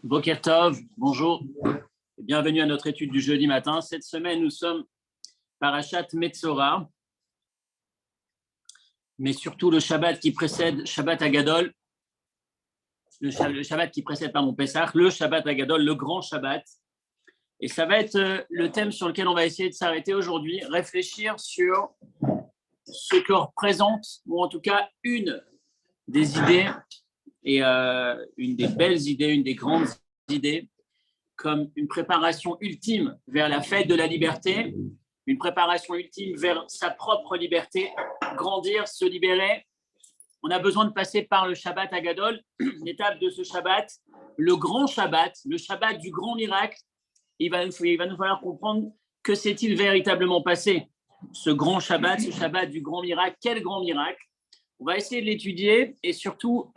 Boker Tov, bonjour. Bienvenue à notre étude du jeudi matin. Cette semaine, nous sommes Parashat Metzora, mais surtout le Shabbat qui précède Shabbat Agadol, le Shabbat qui précède Pessah, le Shabbat Agadol, le grand Shabbat. Et ça va être le thème sur lequel on va essayer de s'arrêter aujourd'hui, réfléchir sur ce que représente, ou en tout cas une des idées, et une des belles idées, une des grandes idées, comme une préparation ultime vers la fête de la liberté, une préparation ultime vers sa propre liberté, grandir, se libérer. On a besoin de passer par le Shabbat Agadol, l'étape de ce Shabbat, le grand Shabbat, le Shabbat du grand miracle. Il va nous falloir comprendre que s'est-il véritablement passé, ce grand Shabbat, ce Shabbat du grand miracle. Quel grand miracle? On va essayer de l'étudier et surtout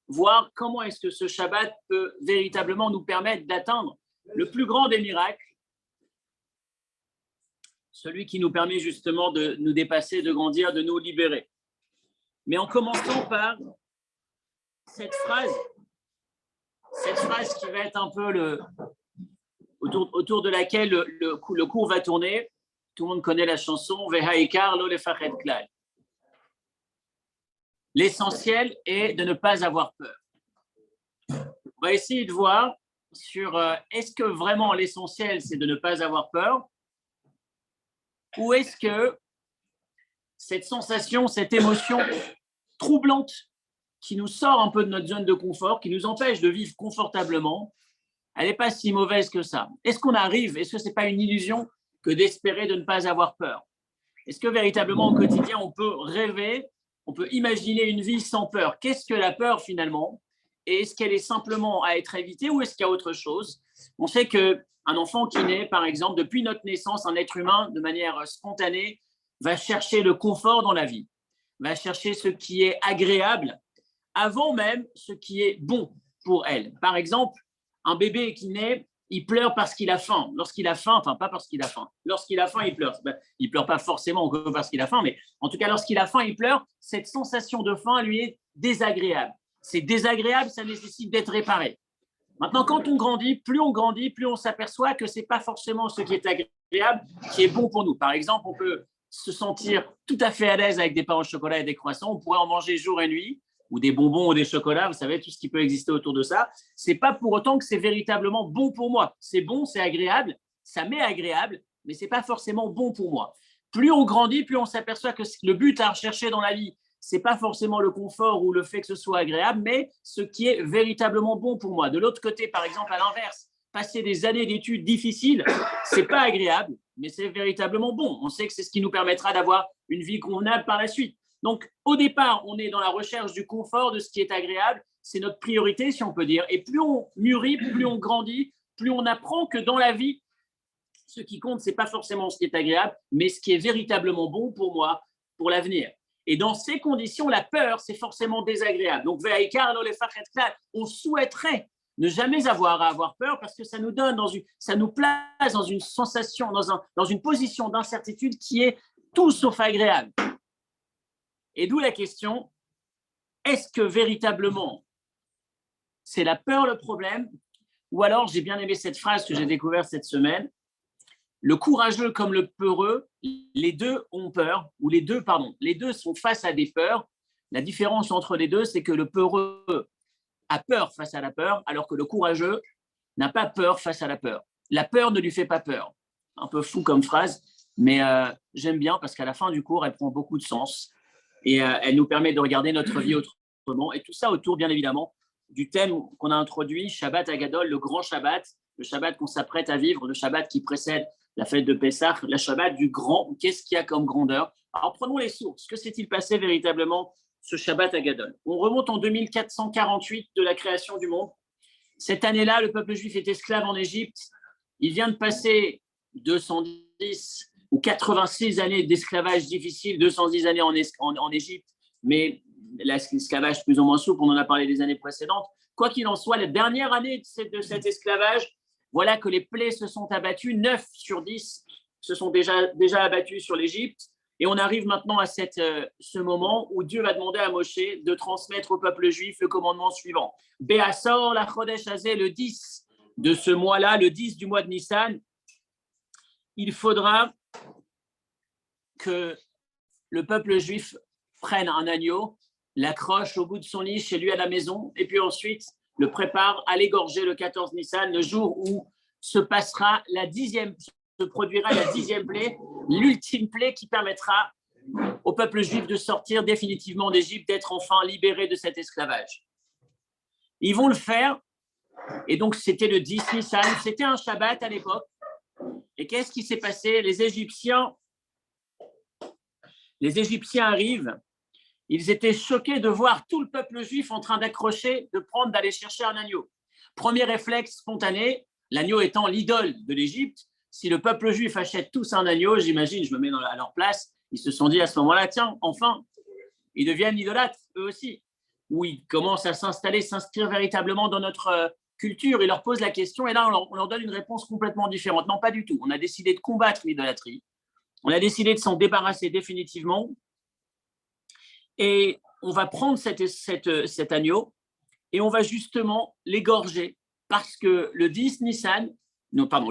voir comment est-ce que ce Shabbat peut véritablement nous permettre d'atteindre le plus grand des miracles, celui qui nous permet justement de nous dépasser, de grandir, de nous libérer. Mais en commençant par cette phrase qui va être un peu autour de laquelle le cours va tourner. Tout le monde connaît la chanson « Vehaikar lo lefached klal ». L'essentiel est de ne pas avoir peur. On va essayer de voir sur est-ce que vraiment l'essentiel, c'est de ne pas avoir peur, ou est-ce que cette sensation, cette émotion troublante qui nous sort un peu de notre zone de confort, qui nous empêche de vivre confortablement, elle n'est pas si mauvaise que ça. Est-ce qu'on arrive, est-ce que ce n'est pas une illusion que d'espérer de ne pas avoir peur? Est-ce que véritablement au quotidien, on peut rêver, on peut imaginer une vie sans peur? Qu'est-ce que la peur finalement? Et est-ce qu'elle est simplement à être évitée ou est-ce qu'il y a autre chose? On sait qu'un enfant qui naît, par exemple, depuis notre naissance, un être humain, de manière spontanée, va chercher le confort dans la vie, va chercher ce qui est agréable avant même ce qui est bon pour elle. Par exemple, un bébé qui naît, il pleure parce qu'il a faim. Lorsqu'il a faim, enfin pas parce qu'il a faim, lorsqu'il a faim, il pleure. Il ne pleure pas forcément parce qu'il a faim, mais en tout cas, lorsqu'il a faim, il pleure. Cette sensation de faim lui est désagréable. C'est désagréable, ça nécessite d'être réparé. Maintenant, quand on grandit, plus on s'aperçoit que ce n'est pas forcément ce qui est agréable qui est bon pour nous. Par exemple, on peut se sentir tout à fait à l'aise avec des pains au chocolat et des croissants. On pourrait en manger jour et nuit, ou des bonbons ou des chocolats, vous savez, tout ce qui peut exister autour de ça. Ce n'est pas pour autant que c'est véritablement bon pour moi. C'est bon, c'est agréable, ça m'est agréable, mais ce n'est pas forcément bon pour moi. Plus on grandit, plus on s'aperçoit que le but à rechercher dans la vie, ce n'est pas forcément le confort ou le fait que ce soit agréable, mais ce qui est véritablement bon pour moi. De l'autre côté, par exemple, à l'inverse, passer des années d'études difficiles, ce n'est pas agréable, mais c'est véritablement bon. On sait que c'est ce qui nous permettra d'avoir une vie convenable par la suite. Donc, au départ, on est dans la recherche du confort, de ce qui est agréable. C'est notre priorité, si on peut dire. Et plus on mûrit, plus on grandit, plus on apprend que dans la vie, ce qui compte, ce n'est pas forcément ce qui est agréable, mais ce qui est véritablement bon pour moi, pour l'avenir. Et dans ces conditions, la peur, c'est forcément désagréable. Donc, on souhaiterait ne jamais avoir à avoir peur parce que ça nous donne ça nous place dans une sensation, dans une position d'incertitude qui est tout sauf agréable. Et d'où la question, est-ce que véritablement c'est la peur le problème? Ou alors, j'ai bien aimé cette phrase que j'ai découverte cette semaine, le courageux comme le peureux, les deux ont peur, ou les deux sont face à des peurs. La différence entre les deux, c'est que le peureux a peur face à la peur, alors que le courageux n'a pas peur face à la peur. La peur ne lui fait pas peur. Un peu fou comme phrase, mais j'aime bien parce qu'à la fin du cours, elle prend beaucoup de sens et elle nous permet de regarder notre vie autrement. Et tout ça autour, bien évidemment, du thème qu'on a introduit, Shabbat Agadol, le grand Shabbat, le Shabbat qu'on s'apprête à vivre, le Shabbat qui précède la fête de Pessah, la Shabbat du grand. Qu'est-ce qu'il y a comme grandeur? Alors, prenons les sources. Que s'est-il passé véritablement ce Shabbat Agadol? On remonte en 2448 de la création du monde. Cette année-là, le peuple juif est esclave en Égypte. Il vient de passer 210 ou 86 années d'esclavage difficile, 210 années en Égypte, mais l'esclavage plus ou moins souple, on en a parlé des années précédentes. Quoi qu'il en soit, la dernière année de cet esclavage, voilà que les plaies se sont abattues, 9 sur 10 se sont déjà abattus sur l'Égypte. Et on arrive maintenant à ce moment où Dieu va demander à Moshe de transmettre au peuple juif le commandement suivant. Be'asor la chodesh hazeh, le 10 de ce mois-là, le 10 du mois de Nissan, il faudra que le peuple juif prenne un agneau, l'accroche au bout de son lit chez lui à la maison, et puis ensuite le prépare à l'égorger le 14 Nissan, le jour où se produira la 10e plaie, l'ultime plaie qui permettra au peuple juif de sortir définitivement d'Égypte, d'être enfin libéré de cet esclavage. Ils vont le faire, et donc c'était le 10 Nissan, c'était un Shabbat à l'époque. Et qu'est-ce qui s'est passé? Les Égyptiens arrivent, ils étaient choqués de voir tout le peuple juif en train d'accrocher, de prendre, d'aller chercher un agneau. Premier réflexe spontané, l'agneau étant l'idole de l'Égypte, si le peuple juif achète tous un agneau, j'imagine, je me mets à leur place, ils se sont dit à ce moment-là, tiens, enfin, ils deviennent idolâtres, eux aussi. Ou ils commencent à s'inscrire véritablement dans notre culture. Ils leur posent la question et là, on leur donne une réponse complètement différente. Non, pas du tout. On a décidé de combattre l'idolâtrie. On a décidé de s'en débarrasser définitivement. Et on va prendre cet agneau et on va justement l'égorger parce que le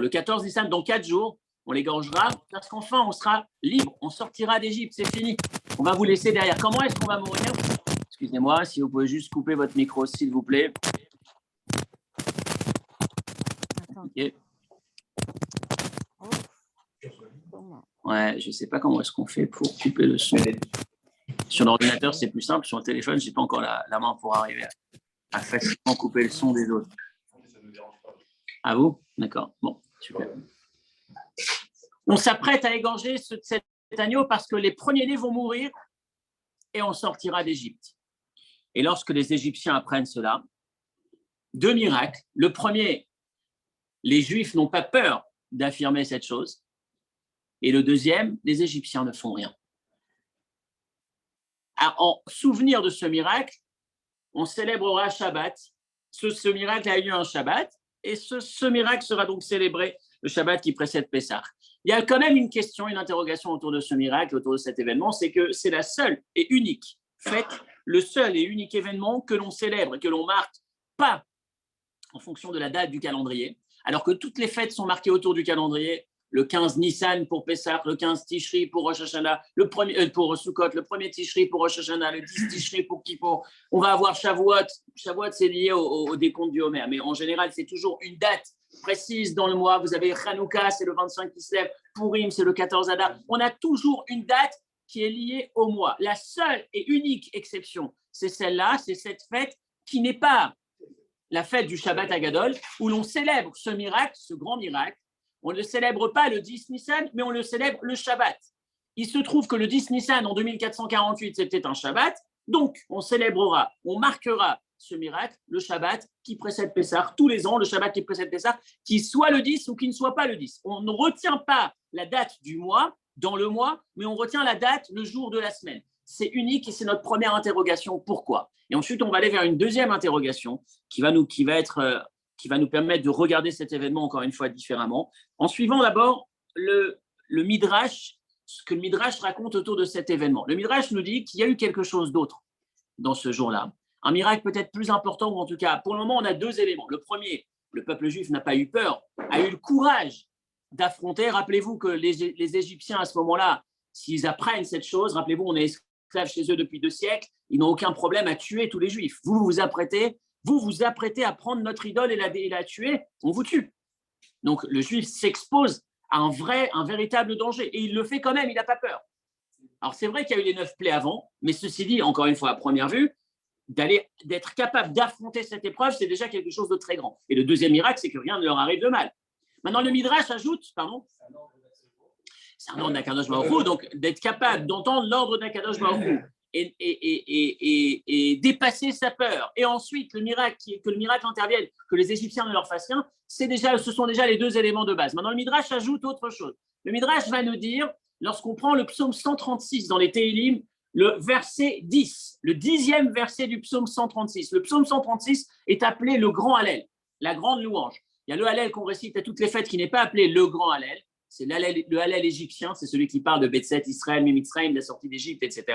14 Nissan, dans 4 jours, on l'égorgera parce qu'enfin, on sera libre, on sortira d'Égypte, c'est fini. On va vous laisser derrière. Comment est-ce qu'on va mourir? Excusez-moi, si vous pouvez juste couper votre micro, s'il vous plaît. Okay. Ouais, je ne sais pas comment est-ce qu'on fait pour couper le son. Sur l'ordinateur, c'est plus simple. Sur le téléphone, je n'ai pas encore la main pour arriver à facilement couper le son des autres. À vous? D'accord. Bon, super. On s'apprête à égorger cet agneau parce que les premiers-nés vont mourir et on sortira d'Égypte. Et lorsque les Égyptiens apprennent cela, 2 miracles. Le premier, les Juifs n'ont pas peur d'affirmer cette chose. Et le deuxième, les Égyptiens ne font rien. En souvenir de ce miracle, on célébrera Shabbat. Ce miracle a eu lieu un Shabbat et ce miracle sera donc célébré le Shabbat qui précède Pessah. Il y a quand même une question, une interrogation autour de ce miracle, autour de cet événement, c'est que c'est la seule et unique fête, le seul et unique événement que l'on célèbre et que l'on marque pas en fonction de la date du calendrier, alors que toutes les fêtes sont marquées autour du calendrier. Le 15 Nissan pour Pessah, le 15 Tishri pour Rosh Hashanah, pour Sukkot, le 1er Tishri pour Rosh Hashanah, le 10 Tishri pour Kippour. On va avoir Shavuot. Shavuot, c'est lié au décompte du Homer. Mais en général, c'est toujours une date précise dans le mois. Vous avez Hanouka, c'est le 25 Kislev. Purim, c'est le 14 Adar. On a toujours une date qui est liée au mois. La seule et unique exception, c'est celle-là, c'est cette fête qui n'est pas la fête du Shabbat Agadol, où l'on célèbre ce miracle, ce grand miracle. On ne célèbre pas le 10 Nissan, mais on le célèbre le Shabbat. Il se trouve que le 10 Nissan en 2448, c'était un Shabbat, donc on célébrera, on marquera ce miracle, le Shabbat qui précède Pessah, tous les ans, le Shabbat qui précède Pessah, qu'il soit le 10 ou qu'il ne soit pas le 10. On ne retient pas la date du mois, dans le mois, mais on retient la date, le jour de la semaine. C'est unique et c'est notre première interrogation. Pourquoi? Et ensuite, on va aller vers une deuxième interrogation qui va nous permettre de regarder cet événement encore une fois différemment, en suivant d'abord le Midrash, ce que le Midrash raconte autour de cet événement. Le Midrash nous dit qu'il y a eu quelque chose d'autre dans ce jour-là, un miracle peut-être plus important, ou en tout cas, pour le moment, on a 2 éléments. Le premier, le peuple juif n'a pas eu peur, a eu le courage d'affronter. Rappelez-vous que les Égyptiens, à ce moment-là, s'ils apprennent cette chose, rappelez-vous, on est esclaves chez eux depuis 2 siècles, ils n'ont aucun problème à tuer tous les Juifs. Vous vous apprêtez à prendre notre idole et la tuer, on vous tue. Donc le Juif s'expose à un véritable danger et il le fait quand même, il n'a pas peur. Alors c'est vrai qu'il y a eu les 9 plaies avant, mais ceci dit, encore une fois, à première vue, d'être capable d'affronter cette épreuve, c'est déjà quelque chose de très grand. Et le deuxième miracle, c'est que rien ne leur arrive de mal. Maintenant, le Midrash ajoute, c'est un ordre d'Akadosh Baruch Hu, donc d'être capable d'entendre l'ordre d'Akadosh Baruch Hu et dépasser sa peur. Et ensuite, que le miracle intervienne, que les Égyptiens ne leur fassent rien, ce sont déjà les 2 éléments de base. Maintenant, le Midrash ajoute autre chose. Le Midrash va nous dire, lorsqu'on prend le psaume 136 dans les Téhilim, le verset 10, le 10e verset du psaume 136. Le psaume 136 est appelé le grand Hallel, la grande louange. Il y a le Hallel qu'on récite à toutes les fêtes qui n'est pas appelé le grand Hallel. c'est le Hallel égyptien, c'est celui qui parle de Betset, Israël, Mimitzraïm, de la sortie d'Égypte, etc.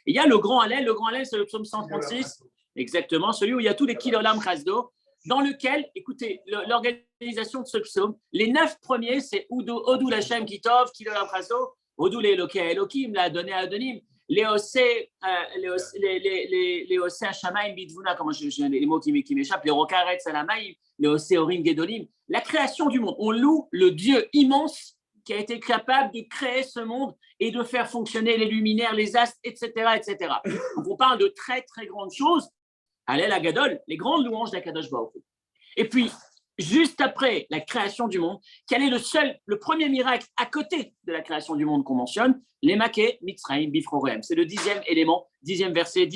Et il y a le grand Hallel c'est le psaume 136, exactement, celui où il y a tous les Kilolam Chasdo, dans lequel, écoutez, l'organisation de ce psaume, les 9 premiers, c'est Odou Lachem Kitov, Kilolam Chasdo, Odou l'Eloké Elohim, l'a donné à Adonim, les Hashamaim Bidvuna, comment les mots qui m'échappent, les Rokaret Salamaim, les Orim Gedolim, la création du monde. On loue le Dieu immense qui a été capable de créer ce monde et de faire fonctionner les luminaires, les astres, etc., etc. Donc on parle de très, très grandes choses. Hallel Agadol, les grandes louanges d'Akadosh Baruch Hu. Et puis, juste après la création du monde, quel est le premier miracle à côté de la création du monde qu'on mentionne? Les Maké, Mitzraïm, Bifroreem. C'est le 10e élément, 10e verset,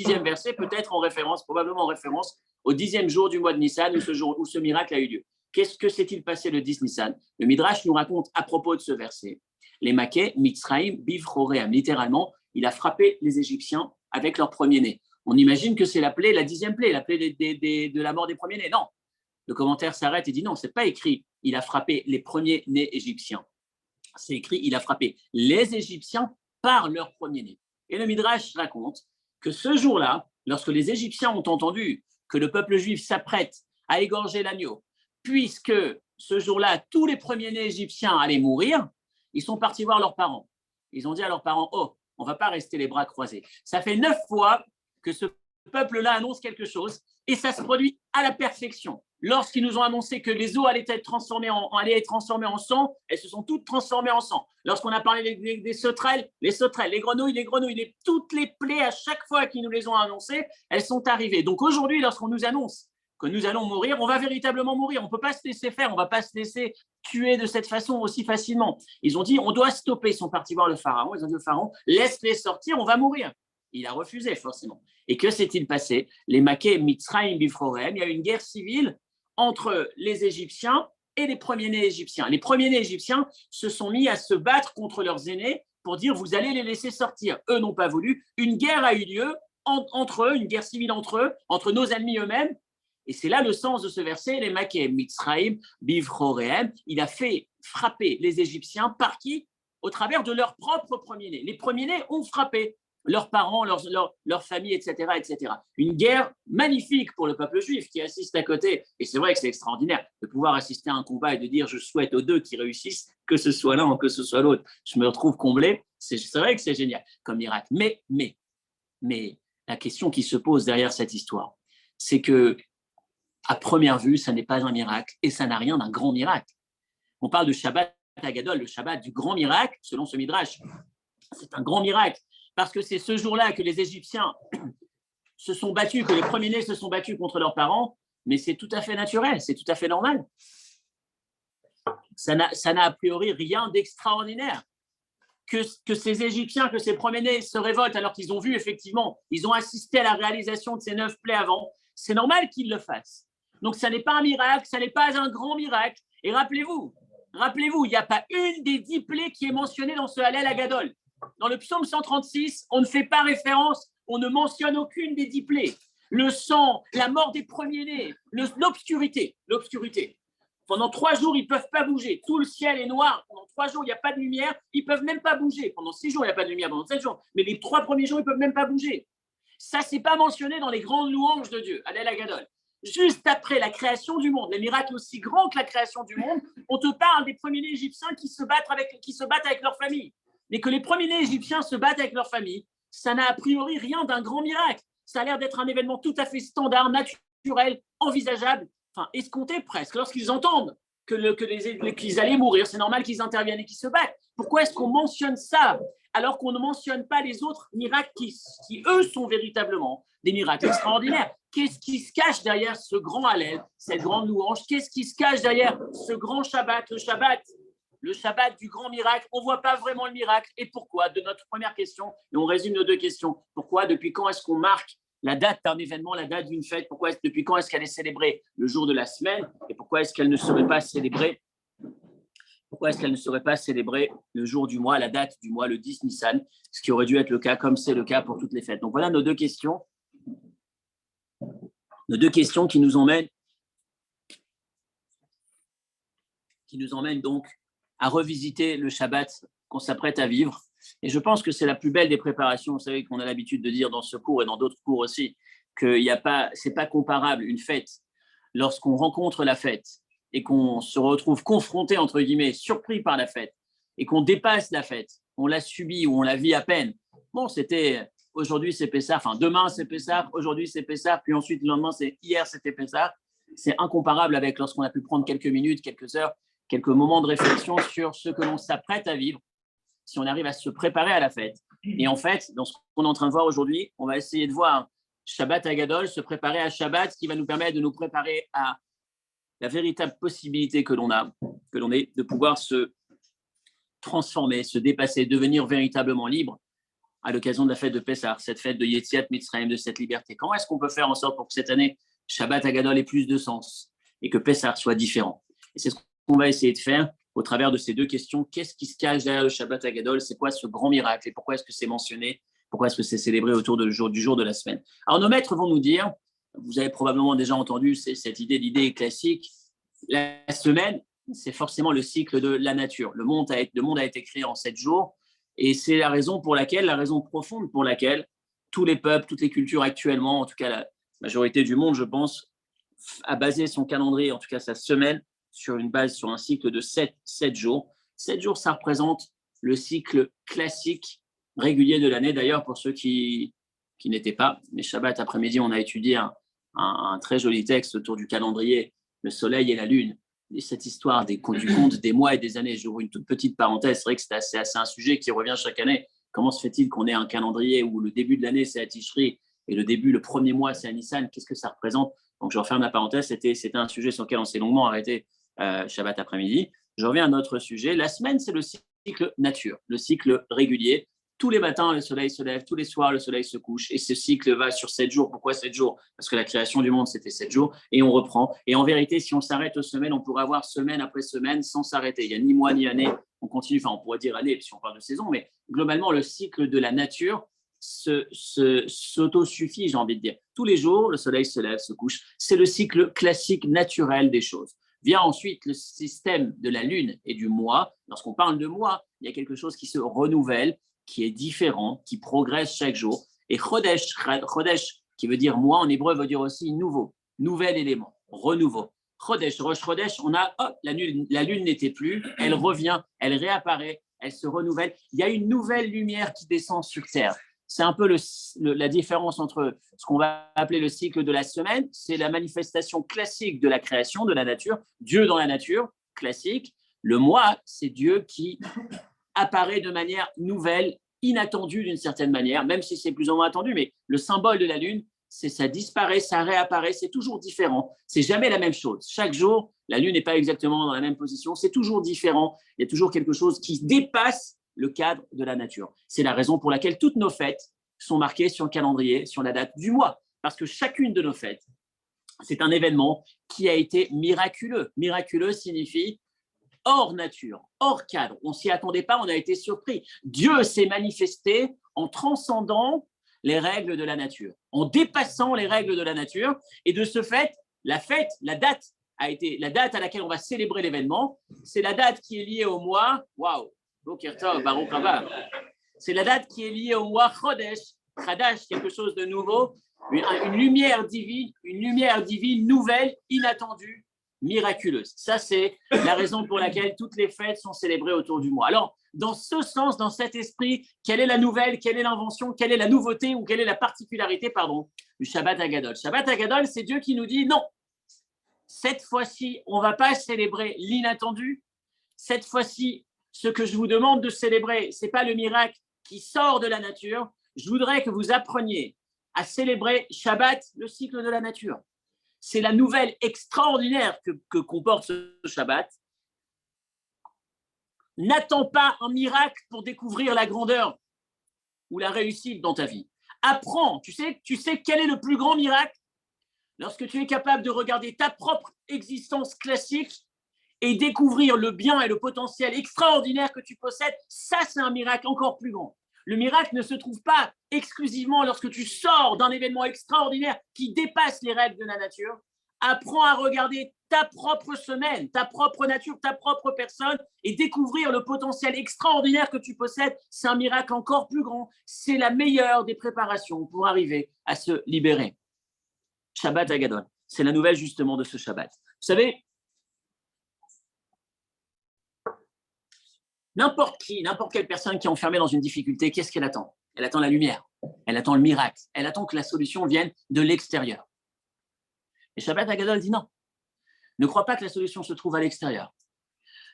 peut-être en référence, probablement en référence au 10e jour du mois de Nissan où ce miracle a eu lieu. Qu'est-ce que s'est-il passé le 10 Nissan? Le Midrash nous raconte à propos de ce verset. Les Maké, Mitzraïm, Bifroreem. Littéralement, il a frappé les Égyptiens avec leur premier-né. On imagine que c'est la plaie, la 10e plaie, la plaie de la mort des premiers-nés. Non. Le commentaire s'arrête et dit non, ce n'est pas écrit « il a frappé les premiers-nés égyptiens ». C'est écrit « il a frappé les Égyptiens par leurs premiers-nés ». Et le Midrash raconte que ce jour-là, lorsque les Égyptiens ont entendu que le peuple juif s'apprête à égorger l'agneau, puisque ce jour-là, tous les premiers-nés égyptiens allaient mourir, ils sont partis voir leurs parents. Ils ont dit à leurs parents « oh, on ne va pas rester les bras croisés ». Ça fait 9 fois que ce peuple-là annonce quelque chose et ça se produit à la perfection. Lorsqu'ils nous ont annoncé que les eaux allaient être transformées en sang, elles se sont toutes transformées en sang. Lorsqu'on a parlé des sauterelles, les grenouilles, toutes les plaies à chaque fois qu'ils nous les ont annoncées, elles sont arrivées. Donc aujourd'hui, lorsqu'on nous annonce que nous allons mourir, on va véritablement mourir. On ne peut pas se laisser faire, on ne va pas se laisser tuer de cette façon aussi facilement. Ils ont dit, on doit stopper. Ils sont partis voir le pharaon. Ils ont dit au pharaon, laisse-les sortir, on va mourir. Il a refusé, forcément. Et que s'est-il passé? Les Maké, Mitzraïm, Bifroreem, il y a eu une guerre civile entre les Égyptiens et les premiers-nés égyptiens. Les premiers-nés égyptiens se sont mis à se battre contre leurs aînés pour dire vous allez les laisser sortir. Eux n'ont pas voulu. Une guerre a eu lieu entre eux, une guerre civile entre eux, entre nos ennemis eux-mêmes. Et c'est là le sens de ce verset, les Maké, Mitzraïm, Bifroreem. Il a fait frapper les Égyptiens par qui? Au travers de leurs propres premiers-nés. Les premiers-nés ont frappé leurs parents, leur famille, etc., etc. Une guerre magnifique pour le peuple juif qui assiste à côté. Et c'est vrai que c'est extraordinaire de pouvoir assister à un combat et de dire je souhaite aux deux qui réussissent, que ce soit l'un ou que ce soit l'autre. Je me retrouve comblé. C'est vrai que c'est génial comme miracle. Mais la question qui se pose derrière cette histoire, c'est que à première vue, ça n'est pas un miracle et ça n'a rien d'un grand miracle. On parle de Shabbat Agadol, le Shabbat du grand miracle, selon ce Midrash. C'est un grand miracle. Parce que c'est ce jour-là que les Égyptiens se sont battus, que les premiers-nés se sont battus contre leurs parents, mais c'est tout à fait naturel, c'est tout à fait normal. Ça n'a a priori rien d'extraordinaire. Que ces Égyptiens, que ces premiers-nés se révoltent alors qu'ils ont vu effectivement, ils ont assisté à la réalisation de ces 9 plaies avant, c'est normal qu'ils le fassent. Donc ça n'est pas un miracle, ça n'est pas un grand miracle. Et rappelez-vous, il n'y a pas une des 10 plaies qui est mentionnée dans ce Hallel Agadol. Dans le psaume 136, on ne fait pas référence, on ne mentionne aucune des 10 plaies. Le sang, la mort des premiers-nés, l'obscurité. Pendant 3 jours, ils ne peuvent pas bouger. Tout le ciel est noir. Pendant 3 jours, il n'y a pas de lumière. Ils ne peuvent même pas bouger. Pendant 6 jours, il n'y a pas de lumière. Pendant 7 jours. Mais les 3 premiers jours, ils ne peuvent même pas bouger. Ça, ce n'est pas mentionné dans les grandes louanges de Dieu. Hallel Agadol. Juste après la création du monde, les miracles aussi grands que la création du monde, on te parle des premiers-nés égyptiens qui se battent avec leur famille. Mais que les premiers-nés égyptiens se battent avec leur famille, ça n'a a priori rien d'un grand miracle. Ça a l'air d'être un événement tout à fait standard, naturel, envisageable, enfin escompté presque. Lorsqu'ils entendent qu'ils allaient mourir, c'est normal qu'ils interviennent et qu'ils se battent. Pourquoi est-ce qu'on mentionne ça alors qu'on ne mentionne pas les autres miracles qui eux, sont véritablement des miracles extraordinaires? Qu'est-ce qui se cache derrière ce grand Hallel, cette grande louange? Qu'est-ce qui se cache derrière ce grand Shabbat, le Shabbat du grand miracle? On ne voit pas vraiment le miracle. Et pourquoi? De notre première question, et on résume nos 2 questions. Pourquoi? Depuis quand est-ce qu'on marque la date d'un événement, la date d'une fête? Depuis quand est-ce qu'elle est célébrée le jour de la semaine? Et pourquoi est-ce qu'elle ne serait pas célébrée le jour du mois, la date du mois, le 10 Nissan, ce qui aurait dû être le cas comme c'est le cas pour toutes les fêtes. Donc voilà nos 2 questions. Nos 2 questions qui nous emmènent donc à revisiter le Shabbat qu'on s'apprête à vivre. Et je pense que c'est la plus belle des préparations. Vous savez qu'on a l'habitude de dire dans ce cours et dans d'autres cours aussi que c'est pas comparable une fête lorsqu'on rencontre la fête et qu'on se retrouve confronté, entre guillemets, surpris par la fête et qu'on dépasse la fête, on l'a subie ou on la vit à peine. Bon, c'était aujourd'hui c'est Pessah, enfin demain c'est Pessah, aujourd'hui c'est Pessah, puis ensuite le lendemain c'est hier c'était Pessah. C'est incomparable avec lorsqu'on a pu prendre quelques minutes, quelques heures, quelques moments de réflexion sur ce que l'on s'apprête à vivre, si on arrive à se préparer à la fête. Et en fait, dans ce qu'on est en train de voir aujourd'hui, on va essayer de voir Shabbat Hagadol, se préparer à Shabbat, qui va nous permettre de nous préparer à la véritable possibilité que l'on ait de pouvoir se transformer, se dépasser, devenir véritablement libre à l'occasion de la fête de Pessah, cette fête de Yetziat Mitzrayim, de cette liberté. Comment est-ce qu'on peut faire en sorte pour que cette année, Shabbat Hagadol ait plus de sens et que Pessah soit différent? Et c'est ce qu'on va essayer de faire au travers de ces deux questions. Qu'est-ce qui se cache derrière le Shabbat Hagadol? C'est quoi ce grand miracle? Et pourquoi est-ce que c'est mentionné? Pourquoi est-ce que c'est célébré autour du jour de la semaine? Alors, nos maîtres vont nous dire, vous avez probablement déjà entendu cette idée, l'idée classique, la semaine, c'est forcément le cycle de la nature. Le monde a été créé en 7 jours, et c'est la raison profonde pour laquelle tous les peuples, toutes les cultures actuellement, en tout cas la majorité du monde, je pense, a basé son calendrier, en tout cas sa semaine, sur un cycle de 7 jours. 7 jours, ça représente le cycle classique régulier de l'année. D'ailleurs, pour ceux qui n'étaient pas, mais Shabbat après-midi, on a étudié un très joli texte autour du calendrier, le soleil et la lune. Et cette histoire du compte des mois et des années, j'ouvre une toute petite parenthèse, c'est vrai que c'est assez un sujet qui revient chaque année. Comment se fait-il qu'on ait un calendrier où le début de l'année, c'est à Tishri et le premier mois, c'est à Nissan? Qu'est-ce que ça représente? Donc, je referme la parenthèse. C'était un sujet sur lequel on s'est longuement arrêté Shabbat après-midi. Je reviens à notre sujet. La semaine, c'est le cycle nature, le cycle régulier. Tous les matins, le soleil se lève, tous les soirs, le soleil se couche. Et ce cycle va sur 7 jours. Pourquoi 7 jours? Parce que la création du monde, c'était 7 jours. Et on reprend. Et en vérité, si on s'arrête aux semaines, on pourrait avoir semaine après semaine sans s'arrêter. Il n'y a ni mois ni année. On continue, enfin, on pourrait dire année, si on parle de saison. Mais globalement, le cycle de la nature s'auto-suffit, j'ai envie de dire. Tous les jours, le soleil se lève, se couche. C'est le cycle classique naturel des choses. Vient ensuite le système de la lune et du mois. Lorsqu'on parle de mois, il y a quelque chose qui se renouvelle, qui est différent, qui progresse chaque jour. Et Chodesh, qui veut dire mois, en hébreu veut dire aussi nouveau, nouvel élément, renouveau. Chodesh, Rosh Chodesh, on a, la lune n'était plus, elle revient, elle réapparaît, elle se renouvelle. Il y a une nouvelle lumière qui descend sur Terre. C'est un peu la différence entre ce qu'on va appeler le cycle de la semaine, c'est la manifestation classique de la création, de la nature, Dieu dans la nature, classique. Le mois, c'est Dieu qui apparaît de manière nouvelle, inattendue d'une certaine manière, même si c'est plus ou moins attendu, mais le symbole de la lune, c'est ça disparaît, ça réapparaît, c'est toujours différent. C'est jamais la même chose. Chaque jour, la lune n'est pas exactement dans la même position, c'est toujours différent. Il y a toujours quelque chose qui dépasse le cadre de la nature. C'est la raison pour laquelle toutes nos fêtes sont marquées sur le calendrier, sur la date du mois, parce que chacune de nos fêtes, c'est un événement qui a été miraculeux. Miraculeux signifie hors nature, hors cadre. On ne s'y attendait pas, on a été surpris. Dieu s'est manifesté en transcendant les règles de la nature, en dépassant les règles de la nature. Et de ce fait, la date à laquelle on va célébrer l'événement, c'est la date qui est liée au mois. Waouh! C'est la date qui est liée au mois Chodesh, Chadash, quelque chose de nouveau, une lumière divine, nouvelle, inattendue, miraculeuse. Ça, c'est la raison pour laquelle toutes les fêtes sont célébrées autour du mois. Alors, dans ce sens, dans cet esprit, quelle est la nouvelle, quelle est l'invention, quelle est la nouveauté ou quelle est la particularité, du Shabbat Hagadol? Shabbat Hagadol, c'est Dieu qui nous dit non. Cette fois-ci, on ne va pas célébrer l'inattendu. Cette fois-ci, ce que je vous demande de célébrer, ce n'est pas le miracle qui sort de la nature. Je voudrais que vous appreniez à célébrer Shabbat, le cycle de la nature. C'est la nouvelle extraordinaire que comporte ce Shabbat. N'attends pas un miracle pour découvrir la grandeur ou la réussite dans ta vie. Apprends. Tu sais quel est le plus grand miracle? Lorsque tu es capable de regarder ta propre existence classique et découvrir le bien et le potentiel extraordinaire que tu possèdes, ça, c'est un miracle encore plus grand. Le miracle ne se trouve pas exclusivement lorsque tu sors d'un événement extraordinaire qui dépasse les règles de la nature. Apprends à regarder ta propre semaine, ta propre nature, ta propre personne et découvrir le potentiel extraordinaire que tu possèdes. C'est un miracle encore plus grand. C'est la meilleure des préparations pour arriver à se libérer. Shabbat Hagadol. C'est la nouvelle justement de ce Shabbat. Vous savez, n'importe qui, n'importe quelle personne qui est enfermée dans une difficulté, qu'est-ce qu'elle attend? Elle attend la lumière, elle attend le miracle, elle attend que la solution vienne de l'extérieur. Et Shabbat Hagadol dit non. Ne crois pas que la solution se trouve à l'extérieur.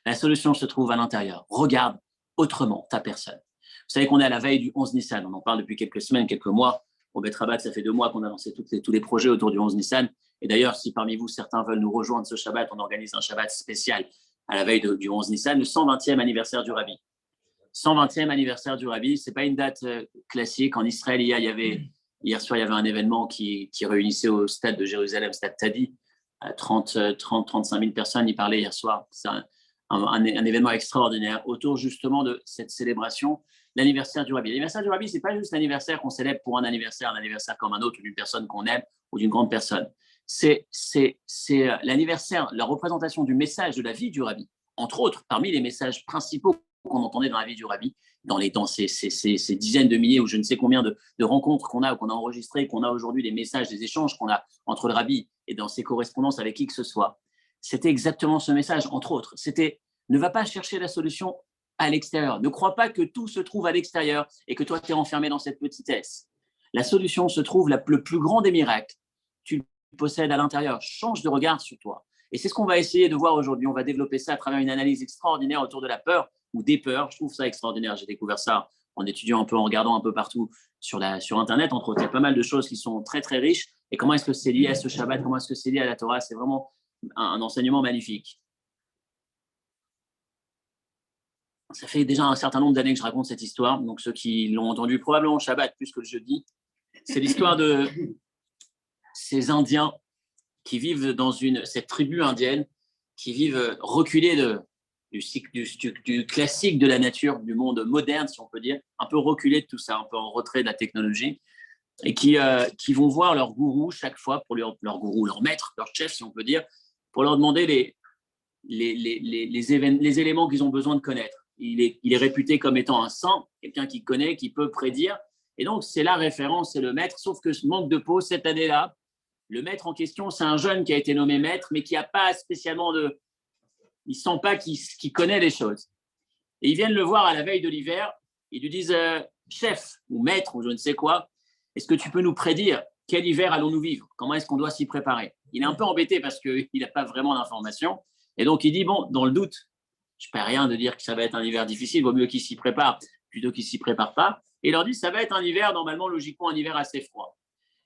La solution se trouve à l'intérieur. Regarde autrement ta personne. Vous savez qu'on est à la veille du 11 Nissan. On en parle depuis quelques semaines, quelques mois. Au Bet Rabat, ça fait 2 mois qu'on a lancé tous les projets autour du 11 Nissan. Et d'ailleurs, si parmi vous, certains veulent nous rejoindre ce Shabbat, on organise un Shabbat spécial à la veille du 11 Nissan, le 120e anniversaire du Rabbi. 120e anniversaire du Rabbi, ce n'est pas une date classique. En Israël, hier soir, il y avait un événement qui réunissait au stade de Jérusalem, stade Tadi, 30-35 000 personnes y parlaient hier soir. C'est un événement extraordinaire autour justement de cette célébration, l'anniversaire du Rabbi. L'anniversaire du Rabbi, ce n'est pas juste l'anniversaire qu'on célèbre pour un anniversaire comme un autre, d'une personne qu'on aime ou d'une grande personne. C'est l'anniversaire, la représentation du message de la vie du Rabbi. Entre autres, parmi les messages principaux qu'on entendait dans la vie du Rabbi, dans ces dizaines de milliers ou je ne sais combien de rencontres qu'on a enregistrées, qu'on a aujourd'hui, des messages, des échanges qu'on a entre le Rabbi et dans ses correspondances avec qui que ce soit, c'était exactement ce message, entre autres. C'était ne va pas chercher la solution à l'extérieur. Ne crois pas que tout se trouve à l'extérieur et que toi, tu es enfermé dans cette petitesse. La solution se trouve, le plus grand des miracles, tu le possèdes à l'intérieur. Change de regard sur toi. Et c'est ce qu'on va essayer de voir aujourd'hui. On va développer ça à travers une analyse extraordinaire autour de la peur ou des peurs. Je trouve ça extraordinaire. J'ai découvert ça en étudiant un peu, en regardant un peu partout sur Internet. Entre autres, il y a pas mal de choses qui sont très, très riches. Et comment est-ce que c'est lié à ce Shabbat? Comment est-ce que c'est lié à la Torah? C'est vraiment un enseignement magnifique. Ça fait déjà un certain nombre d'années que je raconte cette histoire. Donc, ceux qui l'ont entendu probablement au Shabbat plus que le jeudi, c'est l'histoire de ces Indiens qui vivent dans cette tribu indienne, qui vivent reculés du classique de la nature, du monde moderne, si on peut dire, un peu reculés de tout ça, un peu en retrait de la technologie, et qui vont voir leur gourou chaque fois, pour leur gourou, leur maître, leur chef, si on peut dire, pour leur demander les éléments qu'ils ont besoin de connaître. Il est réputé comme étant un saint, quelqu'un qui connaît, qui peut prédire, et donc c'est la référence, c'est le maître, sauf que ce manque de peau, cette année-là, le maître en question, c'est un jeune qui a été nommé maître, mais qui n'a pas spécialement il ne sent pas qu'il connaît les choses. Et ils viennent le voir à la veille de l'hiver, ils lui disent chef ou maître ou je ne sais quoi, est-ce que tu peux nous prédire quel hiver allons-nous vivre? Comment est-ce qu'on doit s'y préparer? Il est un peu embêté parce qu'il n'a pas vraiment d'informations. Et donc il dit, bon, dans le doute, je ne peux rien de dire que ça va être un hiver difficile, il vaut mieux qu'il s'y prépare plutôt qu'il ne s'y prépare pas. Et il leur dit, ça va être un hiver, normalement, logiquement, un hiver assez froid.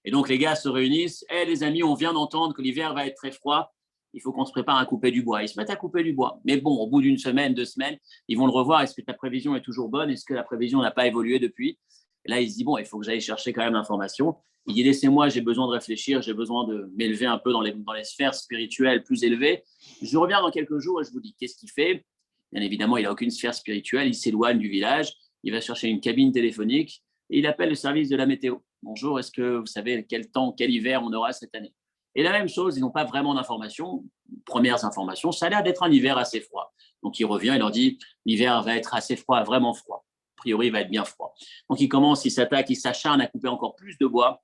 Et donc les gars se réunissent, les amis, on vient d'entendre que l'hiver va être très froid, il faut qu'on se prépare à couper du bois. Ils se mettent à couper du bois. Mais bon, au bout d'une semaine, 2 semaines, ils vont le revoir. Est-ce que ta prévision est toujours bonne? Est-ce que la prévision n'a pas évolué depuis? Et là, il se dit, bon, il faut que j'aille chercher quand même l'information. Il dit, laissez-moi, j'ai besoin de réfléchir, j'ai besoin de m'élever un peu dans les sphères spirituelles plus élevées. Je reviens dans quelques jours et je vous dis, qu'est-ce qu'il fait? Bien évidemment, il n'a aucune sphère spirituelle, il s'éloigne du village, il va chercher une cabine téléphonique et il appelle le service de la météo. Bonjour, est-ce que vous savez quel temps, quel hiver on aura cette année? Et la même chose, ils n'ont pas vraiment d'informations. Premières informations, ça a l'air d'être un hiver assez froid. Donc il revient, il leur dit, l'hiver va être assez froid, vraiment froid. A priori, il va être bien froid. Donc il commence, il s'attaque, il s'acharne à couper encore plus de bois.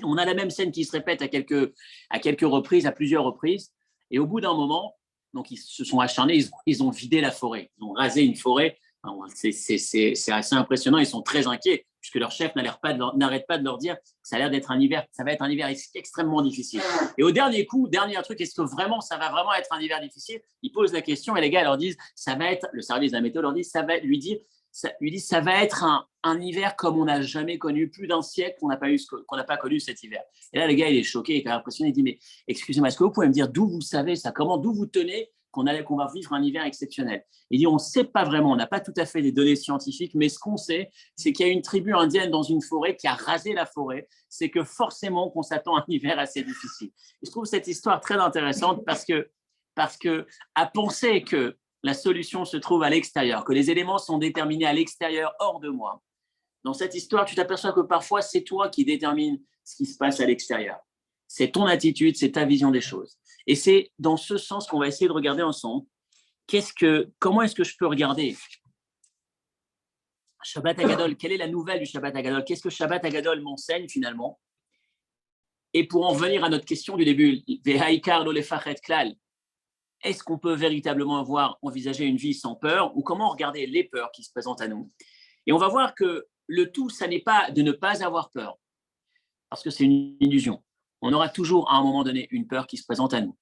On a la même scène qui se répète à quelques reprises, à plusieurs reprises. Et au bout d'un moment, donc ils se sont acharnés, ils ont vidé la forêt. Ils ont rasé une forêt. C'est assez impressionnant, ils sont très inquiets puisque leur chef n'arrête pas de leur dire que ça a l'air d'être un hiver, ça va être un hiver extrêmement difficile. Et au dernier coup, dernier truc, est-ce que vraiment ça va vraiment être un hiver difficile? Ils posent la question et les gars leur disent, ça va être, le service de la météo leur dit, ça va être un hiver comme on n'a jamais connu, plus d'un siècle qu'on n'a pas connu cet hiver. Et là, le gars, il est choqué, il est impressionné, il dit, mais excusez-moi, est-ce que vous pouvez me dire d'où vous savez ça? D'où vous tenez qu'on va vivre un hiver exceptionnel? Il dit, on ne sait pas vraiment, on n'a pas tout à fait des données scientifiques, mais ce qu'on sait, c'est qu'il y a une tribu indienne dans une forêt qui a rasé la forêt, c'est que forcément qu'on s'attend à un hiver assez difficile. Et je trouve cette histoire très intéressante parce que à penser que la solution se trouve à l'extérieur, que les éléments sont déterminés à l'extérieur, hors de moi. Dans cette histoire, tu t'aperçois que parfois, c'est toi qui détermine ce qui se passe à l'extérieur. c'est ton attitude, c'est ta vision des choses. Et c'est dans ce sens qu'on va essayer de regarder ensemble. Comment est-ce que je peux regarder Shabbat Hagadol? Quelle est la nouvelle du Shabbat Hagadol? Qu'est-ce que Shabbat Hagadol m'enseigne finalement? Et pour en venir à notre question du début, est-ce qu'on peut véritablement envisager une vie sans peur, ou comment regarder les peurs qui se présentent à nous? Et on va voir que le tout, ça n'est pas de ne pas avoir peur, parce que c'est une illusion. On aura toujours à un moment donné une peur qui se présente à nous.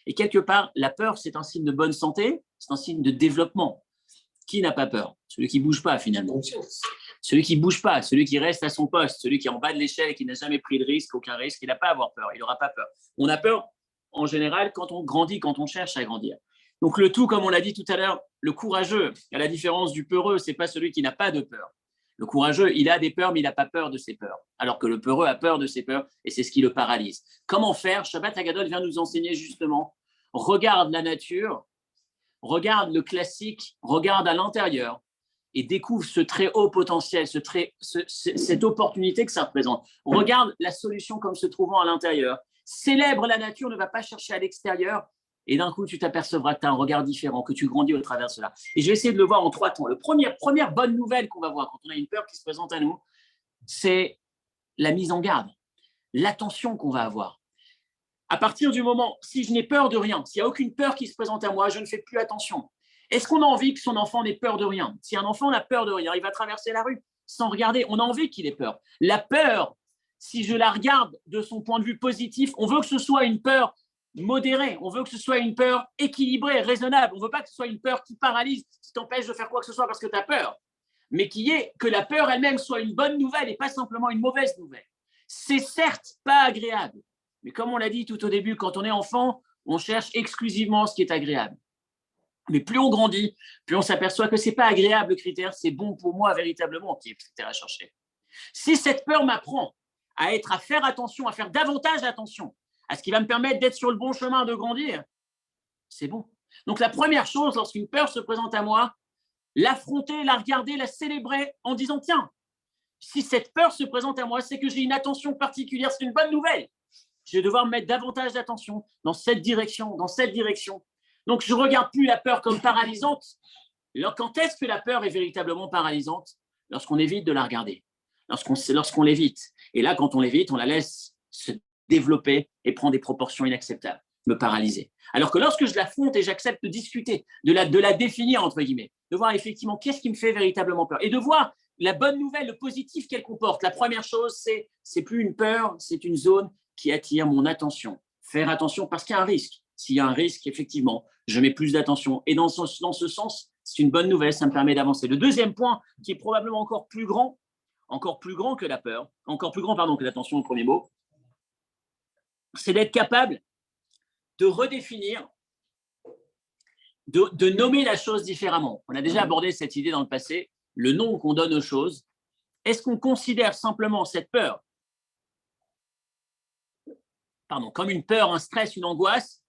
Et quelque part, la peur, c'est un signe de bonne santé, c'est un signe de développement. Qui n'a pas peur? Celui qui ne bouge pas finalement. Celui qui ne bouge pas, celui qui reste à son poste, celui qui est en bas de l'échelle et qui n'a jamais pris de risque, aucun risque, il n'a pas à avoir peur, il n'aura pas peur. On a peur en général quand on grandit, quand on cherche à grandir. Donc le tout, comme on l'a dit tout à l'heure, le courageux, à la différence du peureux, ce n'est pas celui qui n'a pas de peur. Le courageux, il a des peurs, mais il n'a pas peur de ses peurs. Alors que le peureux a peur de ses peurs et c'est ce qui le paralyse. Comment faire? Shabbat Hagadol vient nous enseigner justement, regarde la nature, regarde le classique, regarde à l'intérieur et découvre ce très haut potentiel, cette opportunité que ça représente. Regarde la solution comme se trouvant à l'intérieur. Célèbre la nature, ne va pas chercher à l'extérieur. Et d'un coup, tu t'apercevras que tu as un regard différent, que tu grandis au travers de cela. Et je vais essayer de le voir en 3 temps. La première bonne nouvelle qu'on va voir quand on a une peur qui se présente à nous, c'est la mise en garde, l'attention qu'on va avoir. À partir du moment, si je n'ai peur de rien, s'il n'y a aucune peur qui se présente à moi, je ne fais plus attention. Est-ce qu'on a envie que son enfant n'ait peur de rien? Si un enfant n'a peur de rien, il va traverser la rue sans regarder. On a envie qu'il ait peur. La peur, si je la regarde de son point de vue positif, on veut que ce soit une peur modérée, on veut que ce soit une peur équilibrée, raisonnable. On ne veut pas que ce soit une peur qui paralyse, qui t'empêche de faire quoi que ce soit parce que tu as peur, mais que la peur elle-même soit une bonne nouvelle et pas simplement une mauvaise nouvelle. C'est certes pas agréable, mais comme on l'a dit tout au début, quand on est enfant, on cherche exclusivement ce qui est agréable. Mais plus on grandit, plus on s'aperçoit que ce n'est pas agréable le critère, c'est bon pour moi véritablement qui est le critère à chercher. Si cette peur m'apprend à faire attention, à faire davantage attention à ce qui va me permettre d'être sur le bon chemin, de grandir, c'est bon. Donc la première chose, lorsqu'une peur se présente à moi, l'affronter, la regarder, la célébrer en disant, tiens, si cette peur se présente à moi, c'est que j'ai une attention particulière, c'est une bonne nouvelle. Je vais devoir mettre davantage d'attention dans cette direction, dans cette direction. Donc, je ne regarde plus la peur comme paralysante. Quand est-ce que la peur est véritablement paralysante? Lorsqu'on évite de la regarder, lorsqu'on l'évite. Et là, quand on l'évite, on la laisse se développer et prendre des proportions inacceptables, me paralyser. Alors que lorsque je l'affronte et j'accepte de discuter, de la définir, entre guillemets, de voir effectivement qu'est-ce qui me fait véritablement peur et de voir la bonne nouvelle, le positif qu'elle comporte. La première chose, c'est plus une peur, c'est une zone qui attire mon attention. Faire attention parce qu'il y a un risque. S'il y a un risque, effectivement, je mets plus d'attention. Et dans ce sens, c'est une bonne nouvelle, ça me permet d'avancer. Le deuxième point, qui est probablement encore plus grand que la peur, encore plus grand, pardon, que l'attention, le premier mot, c'est d'être capable de redéfinir, de nommer la chose différemment. On a déjà abordé cette idée dans le passé, le nom qu'on donne aux choses. Est-ce qu'on considère simplement cette peur comme une peur, un stress, une angoisse,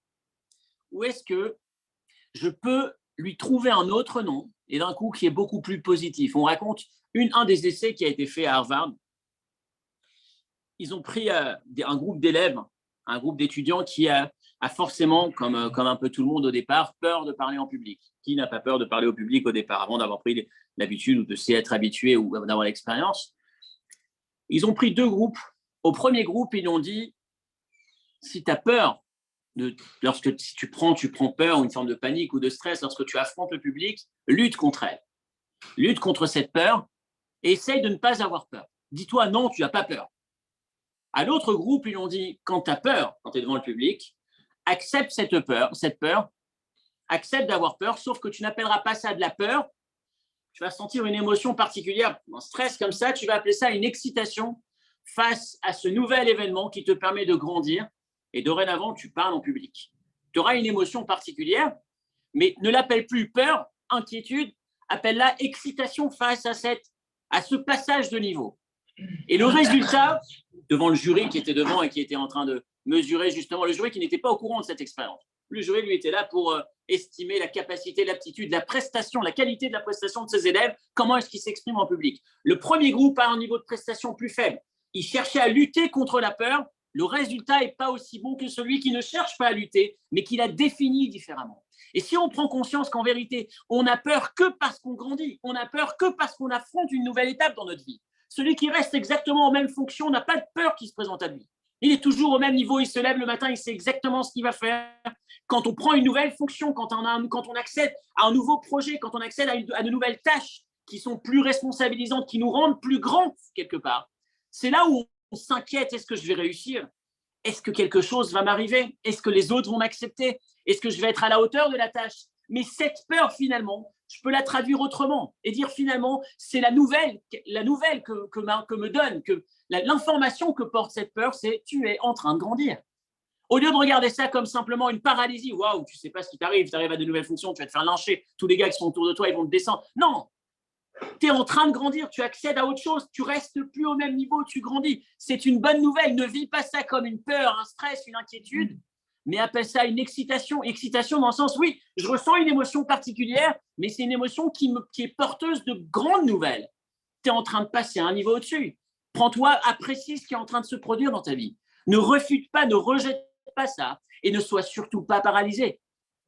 ou est-ce que je peux lui trouver un autre nom, et d'un coup qui est beaucoup plus positif? On raconte un des essais qui a été fait à Harvard. Ils ont pris un groupe d'élèves, un groupe d'étudiants qui a forcément, comme un peu tout le monde au départ, peur de parler en public. Qui n'a pas peur de parler au public au départ, avant d'avoir pris l'habitude ou de s'y être habitué ou d'avoir l'expérience? Ils ont pris 2 groupes. Au premier groupe, ils ont dit, si tu as peur, si tu prends peur ou une forme de panique ou de stress lorsque tu affrontes le public, lutte contre elle. Lutte contre cette peur et essaye de ne pas avoir peur. Dis-toi non, tu n'as pas peur. À l'autre groupe, ils ont dit, quand tu as peur, quand tu es devant le public, accepte cette peur, accepte d'avoir peur, sauf que tu n'appelleras pas ça de la peur. Tu vas sentir une émotion particulière, un stress comme ça, tu vas appeler ça une excitation face à ce nouvel événement qui te permet de grandir. Et dorénavant, tu parles en public. Tu auras une émotion particulière, mais ne l'appelle plus peur, inquiétude, appelle-la excitation face à ce passage de niveau. Et le résultat, devant le jury qui était devant et qui était en train de mesurer justement, le jury qui n'était pas au courant de cette expérience. Le jury, lui, était là pour estimer la capacité, l'aptitude, la prestation, la qualité de la prestation de ses élèves, comment est-ce qu'ils s'expriment en public. Le premier groupe a un niveau de prestation plus faible. Il cherchait à lutter contre la peur, le résultat n'est pas aussi bon que celui qui ne cherche pas à lutter, mais qui l'a défini différemment. Et si on prend conscience qu'en vérité, on n'a peur que parce qu'on grandit, on n'a peur que parce qu'on affronte une nouvelle étape dans notre vie. Celui qui reste exactement en même fonction n'a pas de peur qui se présente à lui. Il est toujours au même niveau, il se lève le matin, il sait exactement ce qu'il va faire. Quand on prend une nouvelle fonction, quand on accède à un nouveau projet, quand on accède à de nouvelles tâches qui sont plus responsabilisantes, qui nous rendent plus grands quelque part, c'est là où on s'inquiète, est-ce que je vais réussir? Est-ce que quelque chose va m'arriver? Est-ce que les autres vont m'accepter? Est-ce que je vais être à la hauteur de la tâche? Mais cette peur, finalement, je peux la traduire autrement et dire finalement, c'est la nouvelle que me donne, que l'information que porte cette peur, c'est tu es en train de grandir. Au lieu de regarder ça comme simplement une paralysie, waouh, tu ne sais pas ce qui t'arrive, tu arrives à de nouvelles fonctions, tu vas te faire lyncher, tous les gars qui sont autour de toi, ils vont te descendre. Non, tu es en train de grandir, tu accèdes à autre chose, tu restes plus au même niveau, tu grandis. C'est une bonne nouvelle, ne vis pas ça comme une peur, un stress, une inquiétude, mais appelle ça une excitation. Excitation dans le sens, oui, je ressens une émotion particulière, mais c'est une émotion qui est porteuse de grandes nouvelles. Tu es en train de passer à un niveau au-dessus. Prends-toi, apprécie ce qui est en train de se produire dans ta vie. Ne refute pas, ne rejette pas ça et ne sois surtout pas paralysé.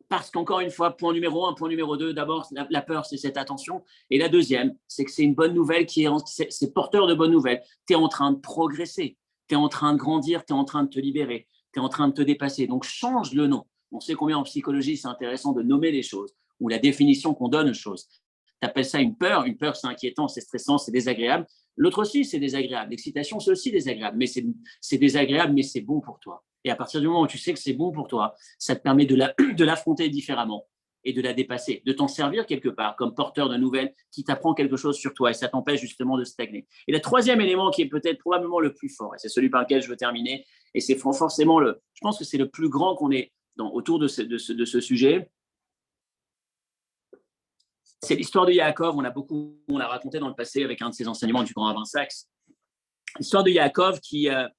Parce qu'encore une fois, point numéro 1, point numéro 2, d'abord, la peur, c'est cette attention. Et la deuxième, c'est que c'est une bonne nouvelle, c'est porteur de bonnes nouvelles. Tu es en train de progresser, tu es en train de grandir, tu es en train de te libérer, tu es en train de te dépasser. Donc, change le nom. On sait combien en psychologie, c'est intéressant de nommer les choses ou la définition qu'on donne aux choses. Tu appelles ça une peur, c'est inquiétant, c'est stressant, c'est désagréable. L'autre aussi, c'est désagréable. L'excitation, c'est aussi désagréable, mais c'est désagréable, mais c'est bon pour toi. Et à partir du moment où tu sais que c'est bon pour toi, ça te permet de l'affronter différemment et de la dépasser, de t'en servir quelque part comme porteur de nouvelles qui t'apprend quelque chose sur toi et ça t'empêche justement de stagner. Et le troisième élément qui est peut-être probablement le plus fort, et c'est celui par lequel je veux terminer, et c'est forcément je pense que c'est le plus grand qu'on ait autour de ce sujet, c'est l'histoire de Yaakov. On l'a raconté dans le passé avec un de ses enseignements du grand rabbin Sachs. L'histoire de Yaakov qui a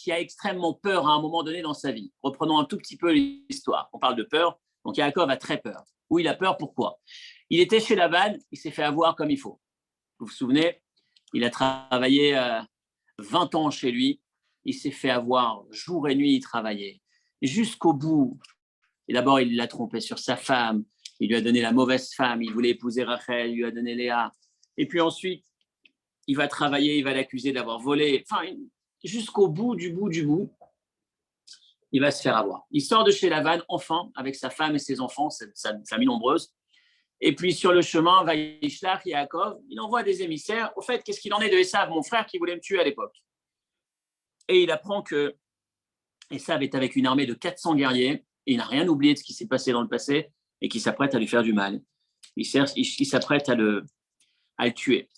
extrêmement peur à un moment donné dans sa vie. Reprenons un tout petit peu l'histoire. On parle de peur. Donc Yaakov a très peur. Oui, il a peur, pourquoi? Il était chez Laban, il s'est fait avoir comme il faut. Vous vous souvenez? Il a travaillé 20 ans chez lui. Il s'est fait avoir jour et nuit, il travaillait. Jusqu'au bout. Et d'abord, il l'a trompé sur sa femme. Il lui a donné la mauvaise femme. Il voulait épouser Rachel. Il lui a donné Léa. Et puis ensuite, il va travailler. Il va l'accuser d'avoir volé. Enfin, jusqu'au bout du bout, il va se faire avoir. Il sort de chez Lavan, enfin, avec sa femme et ses enfants, sa famille nombreuse. Et puis, sur le chemin, Vaïshlach, Yaakov, il envoie des émissaires. Au fait, qu'est-ce qu'il en est de Esav, mon frère qui voulait me tuer à l'époque? Et il apprend que Esav est avec une armée de 400 guerriers et il n'a rien oublié de ce qui s'est passé dans le passé et qui s'apprête à lui faire du mal. Il s'apprête à le tuer.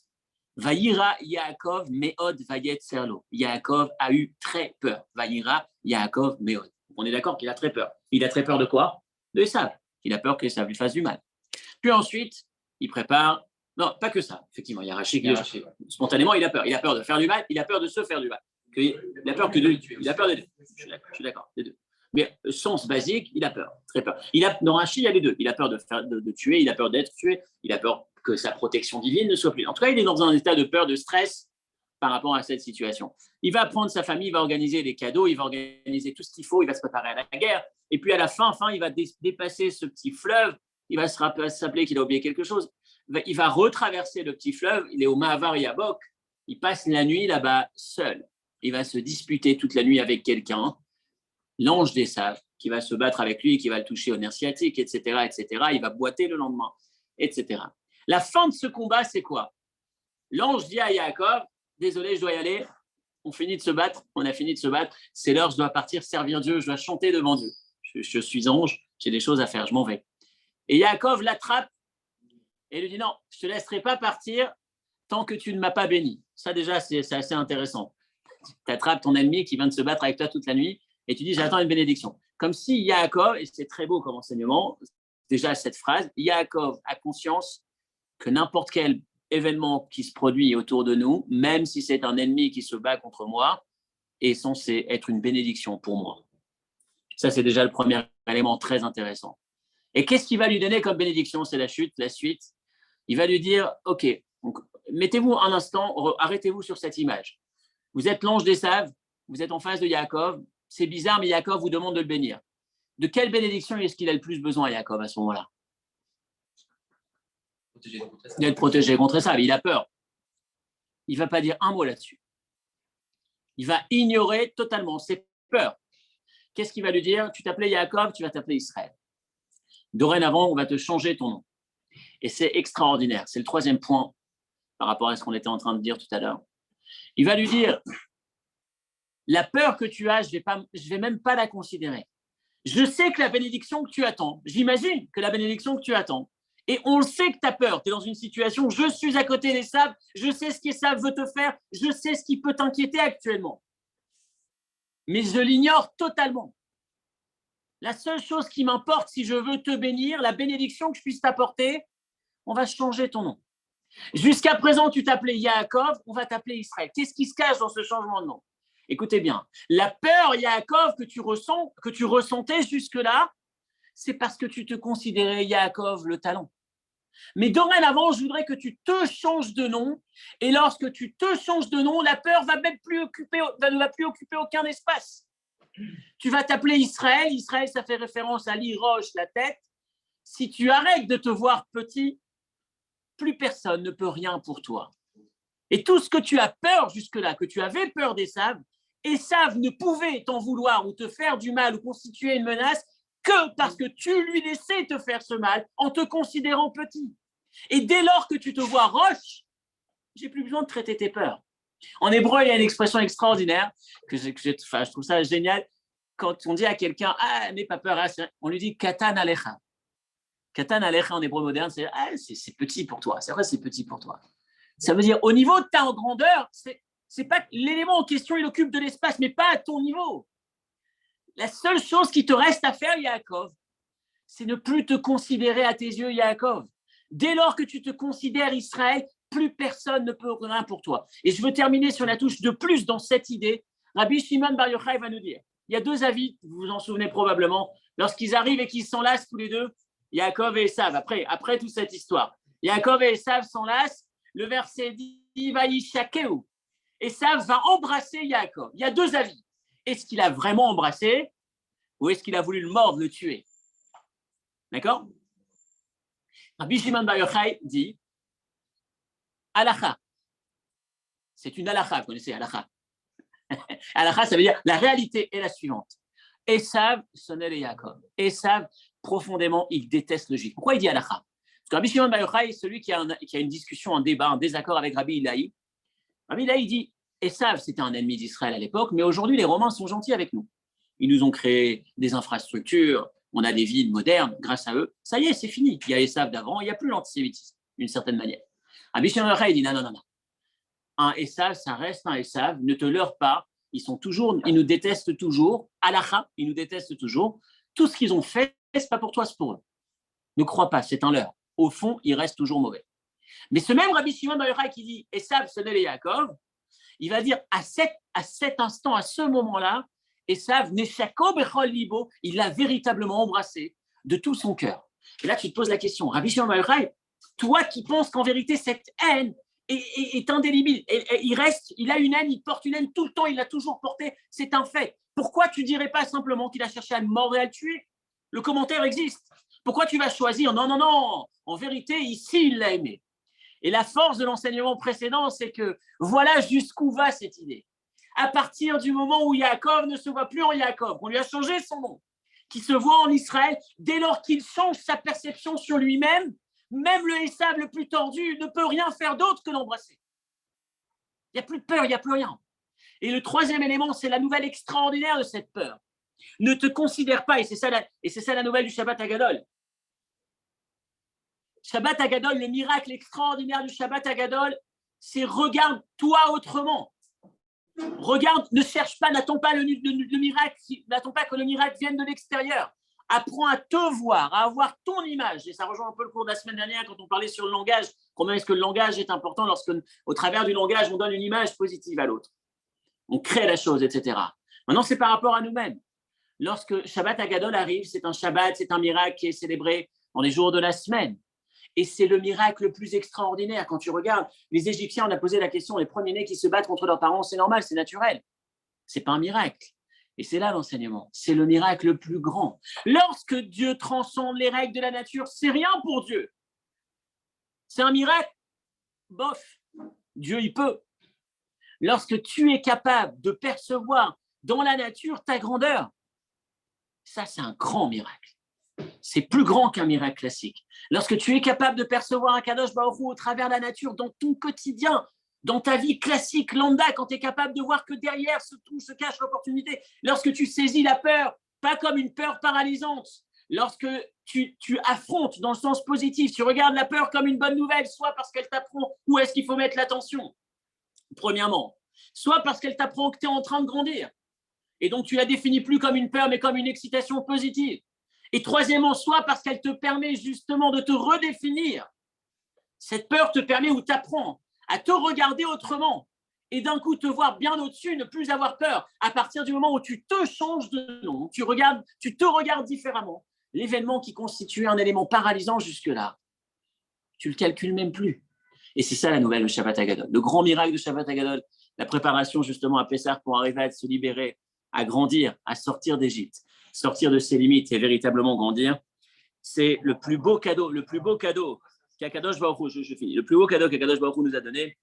Vaïra Yaakov meod vayet serlo. Yaakov a eu très peur. Vaïra Yaakov meod. On est d'accord qu'il a très peur. Il a très peur de quoi? De Esav. Il a peur que Esav lui fasse du mal. Puis ensuite, il prépare. Non, pas que ça. Effectivement, il y a Rachid qui spontanément, il a peur. Il a peur de faire du mal. Il a peur de se faire du mal. Il a peur que de tuer. Il a peur des deux. Je suis d'accord, des deux. Mais sens basique, il a peur, très peur. Dans Rachid, il y a les deux. Il a peur de tuer, il a peur d'être tué, il a peur que sa protection divine ne soit plus. En tout cas, il est dans un état de peur, de stress par rapport à cette situation. Il va prendre sa famille, il va organiser les cadeaux, il va organiser tout ce qu'il faut, il va se préparer à la guerre. Et puis à la fin, il va dépasser ce petit fleuve, il va se rappeler qu'il a oublié quelque chose. Il va retraverser le petit fleuve, il est au Mahavar Yabok, il passe la nuit là-bas seul. Il va se disputer toute la nuit avec quelqu'un, l'ange d'Esav, qui va se battre avec lui, qui va le toucher au nerf sciatique, etc., etc. Il va boiter le lendemain, etc. La fin de ce combat, c'est quoi? L'ange dit à Yaakov, désolé, je dois y aller, on a fini de se battre, c'est l'heure, je dois partir servir Dieu, je dois chanter devant Dieu. Je suis ange, j'ai des choses à faire, je m'en vais. Et Yaakov l'attrape et lui dit, non, je ne te laisserai pas partir tant que tu ne m'as pas béni. Ça déjà, c'est assez intéressant. Tu attrapes ton ennemi qui vient de se battre avec toi toute la nuit, et tu dis, j'attends une bénédiction. Comme si Yaakov, et c'est très beau comme enseignement, déjà cette phrase, Yaakov a conscience que n'importe quel événement qui se produit autour de nous, même si c'est un ennemi qui se bat contre moi, est censé être une bénédiction pour moi. Ça, c'est déjà le premier élément très intéressant. Et qu'est-ce qu'il va lui donner comme bénédiction? C'est la suite. Il va lui dire, OK, donc, mettez-vous un instant, arrêtez-vous sur cette image. Vous êtes l'ange d'Esav, vous êtes en face de Yaakov. C'est bizarre, mais Yaakov vous demande de le bénir. De quelle bénédiction est-ce qu'il a le plus besoin, Yaakov, à ce moment-là? D'être protégé contre ça, mais il a peur. Il ne va pas dire un mot là-dessus. Il va ignorer totalement ses peurs. Qu'est-ce qu'il va lui dire? Tu t'appelais Yaakov, tu vas t'appeler Israël. Dorénavant, on va te changer ton nom. Et c'est extraordinaire. C'est le troisième point par rapport à ce qu'on était en train de dire tout à l'heure. Il va lui dire, la peur que tu as, je vais même pas la considérer. Je sais que la bénédiction que tu attends, j'imagine que la bénédiction que tu attends, et on le sait que tu as peur, tu es dans une situation, je suis à côté des sables, je sais ce qu'Esav veut te faire, je sais ce qui peut t'inquiéter actuellement. Mais je l'ignore totalement. La seule chose qui m'importe, si je veux te bénir, la bénédiction que je puisse t'apporter, on va changer ton nom. Jusqu'à présent, tu t'appelais Yaakov, on va t'appeler Israël. Qu'est-ce qui se cache dans ce changement de nom? Écoutez bien, la peur, Yaakov, que tu ressentais jusque-là, c'est parce que tu te considérais Yaakov le talent. Mais dorénavant, je voudrais que tu te changes de nom. Et lorsque tu te changes de nom, la peur ne va plus occuper aucun espace. Tu vas t'appeler Israël. Israël, ça fait référence à l'Iroche, la tête. Si tu arrêtes de te voir petit, plus personne ne peut rien pour toi. Et tout ce que tu as peur jusque-là, que tu avais peur d'Esav, Esav ne pouvait t'en vouloir ou te faire du mal ou constituer une menace que parce que tu lui laissais te faire ce mal en te considérant petit. Et dès lors que tu te vois roche, j'ai plus besoin de traiter tes peurs. En hébreu, il y a une expression extraordinaire que je trouve ça génial. Quand on dit à quelqu'un « Ah, n'aie pas peur », on lui dit « Katan alecha ». Katan alecha en hébreu moderne, c'est « Ah, c'est petit pour toi ». C'est vrai, c'est petit pour toi. Ça veut dire, au niveau de ta grandeur, c'est pas l'élément en question, il occupe de l'espace, mais pas à ton niveau. La seule chose qui te reste à faire, Yaakov, c'est ne plus te considérer à tes yeux, Yaakov. Dès lors que tu te considères Israël, plus personne ne peut rien pour toi. Et je veux terminer sur la touche de plus dans cette idée. Rabbi Shimon Bar Yochai va nous dire, il y a deux avis, vous vous en souvenez probablement, lorsqu'ils arrivent et qu'ils s'enlacent tous les deux, Yaakov et Esav, après toute cette histoire. Yaakov et Esav s'enlacent, le verset dit, Vaïshakeu. Esav va embrasser Yaakov. Il y a deux avis. Est-ce qu'il a vraiment embrassé ou est-ce qu'il a voulu le mordre, le tuer? D'accord? Rabbi Shimon Bar Yochai dit Halakha. C'est une halakha, vous connaissez halakha. Halakha, ça veut dire la réalité est la suivante. Esav sonnait les Yaakov. Esav, profondément, il déteste le juif. Pourquoi il dit halakha? Parce que Rabbi Shimon Bar Yochai, celui qui a une discussion, un débat, un désaccord avec Rabbi Ilaï, Rabbi Ilaï dit Esav, c'était un ennemi d'Israël à l'époque, mais aujourd'hui, les Romains sont gentils avec nous. Ils nous ont créé des infrastructures, on a des villes modernes grâce à eux. Ça y est, c'est fini. Il y a Esav d'avant, il n'y a plus l'antisémitisme, d'une certaine manière. Rabbi Shimon Bar Yochai dit non. Un Esav, ça reste un Esav, ne te leurre pas. Ils nous détestent toujours. Halakha, ils nous détestent toujours. Tout ce qu'ils ont fait, c'est pas pour toi, c'est pour eux. Ne crois pas, c'est un leurre. Au fond, ils restent toujours mauvais. Mais ce même Rabbi Shimon Bar Yochai qui dit Esav sonnait les Yaakov, il va dire à cet instant, à ce moment-là, Esav, Neshako Bechol Libo, il l'a véritablement embrassé de tout son cœur. Et là, tu te poses la question, Rabbi Shimon Bar Yochai, toi qui penses qu'en vérité, cette haine est indélébile, il a une haine, il porte une haine tout le temps, il l'a toujours portée, c'est un fait. Pourquoi tu ne dirais pas simplement qu'il a cherché à le mordre et à le tuer? Le commentaire existe. Pourquoi tu vas choisir? Non, en vérité, ici, il l'a aimé. Et la force de l'enseignement précédent, c'est que voilà jusqu'où va cette idée. À partir du moment où Yaakov ne se voit plus en Yaakov, on lui a changé son nom, qui se voit en Israël, dès lors qu'il change sa perception sur lui-même, même le Esav le plus tordu ne peut rien faire d'autre que l'embrasser. Il n'y a plus de peur, il n'y a plus rien. Et le troisième élément, c'est la nouvelle extraordinaire de cette peur. Ne te considère pas, et c'est ça la nouvelle du Shabbat Hagadol. Shabbat Hagadol, le miracle extraordinaire du Shabbat Hagadol, c'est regarde-toi autrement. Regarde, ne cherche pas, n'attends pas le miracle, n'attends pas que le miracle vienne de l'extérieur. Apprends à te voir, à avoir ton image. Et ça rejoint un peu le cours de la semaine dernière quand on parlait sur le langage. Combien est-ce que le langage est important lorsque, au travers du langage, on donne une image positive à l'autre. On crée la chose, etc. Maintenant, c'est par rapport à nous-mêmes. Lorsque Shabbat Hagadol arrive, c'est un Shabbat, c'est un miracle qui est célébré dans les jours de la semaine. Et c'est le miracle le plus extraordinaire. Quand tu regardes, les Égyptiens, on a posé la question, les premiers-nés qui se battent contre leurs parents, c'est normal, c'est naturel. Ce n'est pas un miracle. Et c'est là l'enseignement. C'est le miracle le plus grand. Lorsque Dieu transcende les règles de la nature, c'est rien pour Dieu. C'est un miracle. Bof. Dieu, il peut. Lorsque tu es capable de percevoir dans la nature ta grandeur, ça, c'est un grand miracle. C'est plus grand qu'un miracle classique. Lorsque tu es capable de percevoir un Kadosh Baruch Hu au travers de la nature, dans ton quotidien, dans ta vie classique, lambda, quand tu es capable de voir que derrière ce tout se cache l'opportunité, lorsque tu saisis la peur, pas comme une peur paralysante, lorsque tu affrontes dans le sens positif, tu regardes la peur comme une bonne nouvelle, soit parce qu'elle t'apprend où est-ce qu'il faut mettre l'attention, premièrement, soit parce qu'elle t'apprend que tu es en train de grandir. Et donc, tu la définis plus comme une peur, mais comme une excitation positive. Et troisièmement, soit parce qu'elle te permet justement de te redéfinir. Cette peur te permet ou t'apprend à te regarder autrement et d'un coup te voir bien au-dessus, ne plus avoir peur. À partir du moment où tu te changes de nom, tu te regardes différemment. L'événement qui constituait un élément paralysant jusque-là, tu le calcules même plus. Et c'est ça la nouvelle de Shabbat Hagadol. Le grand miracle de Shabbat Hagadol, la préparation justement à Pessah pour arriver à se libérer, à grandir, à sortir d'Égypte, sortir de ses limites et véritablement grandir, c'est le plus beau cadeau qu'Akadosh Baruch Hu, je finis, le plus beau cadeau qu'Akadosh Baruch Hu nous a donné.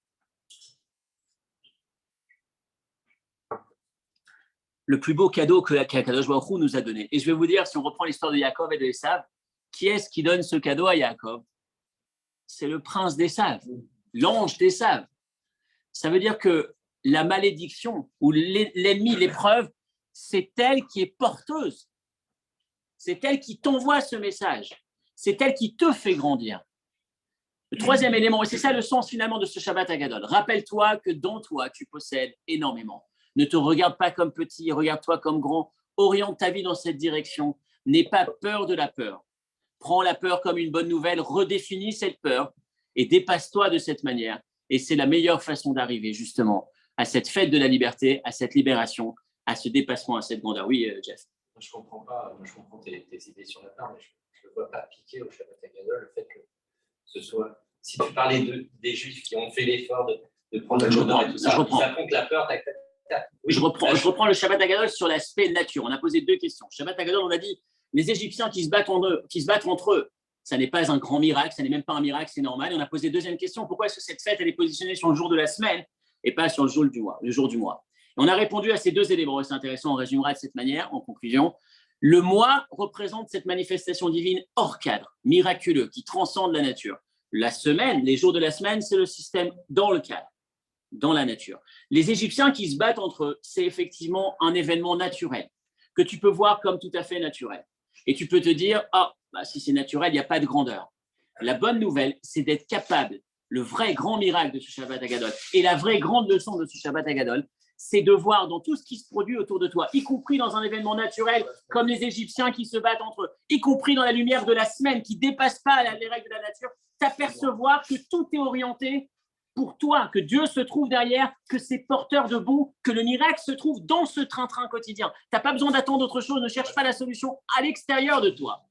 Le plus beau cadeau qu'Akadosh Baruch Hu nous a donné. Et je vais vous dire, si on reprend l'histoire de Yaakov et de Esav, qui est-ce qui donne ce cadeau à Yaakov? C'est le prince d'Esav, l'ange d'Esav. Ça veut dire que la malédiction ou l'ennemi, l'épreuve, c'est elle qui est porteuse. C'est elle qui t'envoie ce message. C'est elle qui te fait grandir. Le troisième élément, et c'est ça le sens finalement de ce Shabbat Hagadol. Rappelle-toi que dans toi, tu possèdes énormément. Ne te regarde pas comme petit, regarde-toi comme grand. Oriente ta vie dans cette direction. N'aie pas peur de la peur. Prends la peur comme une bonne nouvelle, redéfinis cette peur et dépasse-toi de cette manière. Et c'est la meilleure façon d'arriver justement à cette fête de la liberté, à cette libération, à ce dépassement, à cette grandeur. Oui, Jeff. Je comprends tes idées sur la peur, mais je ne vois pas appliquer au Shabbat Hagadol le fait que ce soit. Si tu parlais des Juifs qui ont fait l'effort de prendre le Jordan et tout ça, ils affrontent la peur. Oui, je reprends le Shabbat Hagadol sur l'aspect nature. On a posé deux questions. Shabbat Hagadol, on a dit les Égyptiens qui se battent entre eux, ça n'est pas un grand miracle, ça n'est même pas un miracle, c'est normal. Et on a posé deuxième question, pourquoi est-ce que cette fête elle est positionnée sur le jour de la semaine et pas sur le jour du mois? Et on a répondu à ces deux éléments. C'est intéressant, on résumera de cette manière, en conclusion. Le mois représente cette manifestation divine hors cadre, miraculeux, qui transcende la nature. La semaine, les jours de la semaine, c'est le système dans le cadre, dans la nature. Les Égyptiens qui se battent entre eux, c'est effectivement un événement naturel, que tu peux voir comme tout à fait naturel. Et tu peux te dire, si c'est naturel, il n'y a pas de grandeur. La bonne nouvelle, c'est d'être capable, le vrai grand miracle de ce Shabbat Hagadol, et la vraie grande leçon de ce Shabbat Hagadol, c'est de voir dans tout ce qui se produit autour de toi, y compris dans un événement naturel, comme les Égyptiens qui se battent entre eux, y compris dans la lumière de la semaine, qui ne dépasse pas les règles de la nature, t'apercevoir que tout est orienté pour toi, que Dieu se trouve derrière, que c'est porteur de bon, que le miracle se trouve dans ce train-train quotidien. Tu n'as pas besoin d'attendre autre chose, ne cherche pas la solution à l'extérieur de toi.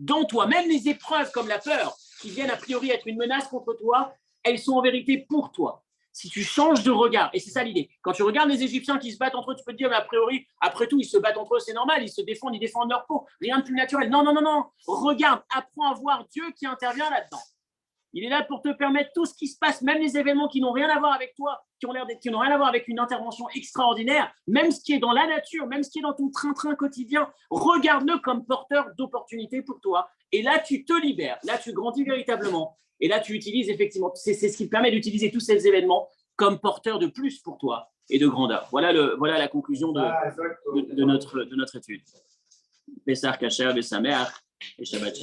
Dans toi, même les épreuves comme la peur, qui viennent a priori être une menace contre toi, elles sont en vérité pour toi. Si tu changes de regard, et c'est ça l'idée, quand tu regardes les Égyptiens qui se battent entre eux, tu peux te dire, mais a priori, après tout, ils se battent entre eux, c'est normal, ils se défendent, ils défendent leur peau, rien de plus naturel. Non, regarde, apprends à voir Dieu qui intervient là-dedans. Il est là pour te permettre tout ce qui se passe, même les événements qui n'ont rien à voir avec toi, qui n'ont rien à voir avec une intervention extraordinaire, même ce qui est dans la nature, même ce qui est dans ton train-train quotidien, regarde-le comme porteur d'opportunités pour toi. Et là, tu te libères, là, tu grandis véritablement. Et là, tu utilises effectivement, c'est ce qui te permet d'utiliser tous ces événements comme porteurs de plus pour toi et de grandeur. Voilà la conclusion de notre étude. Pessah Kasher, Besameach et Shabbat Shalom.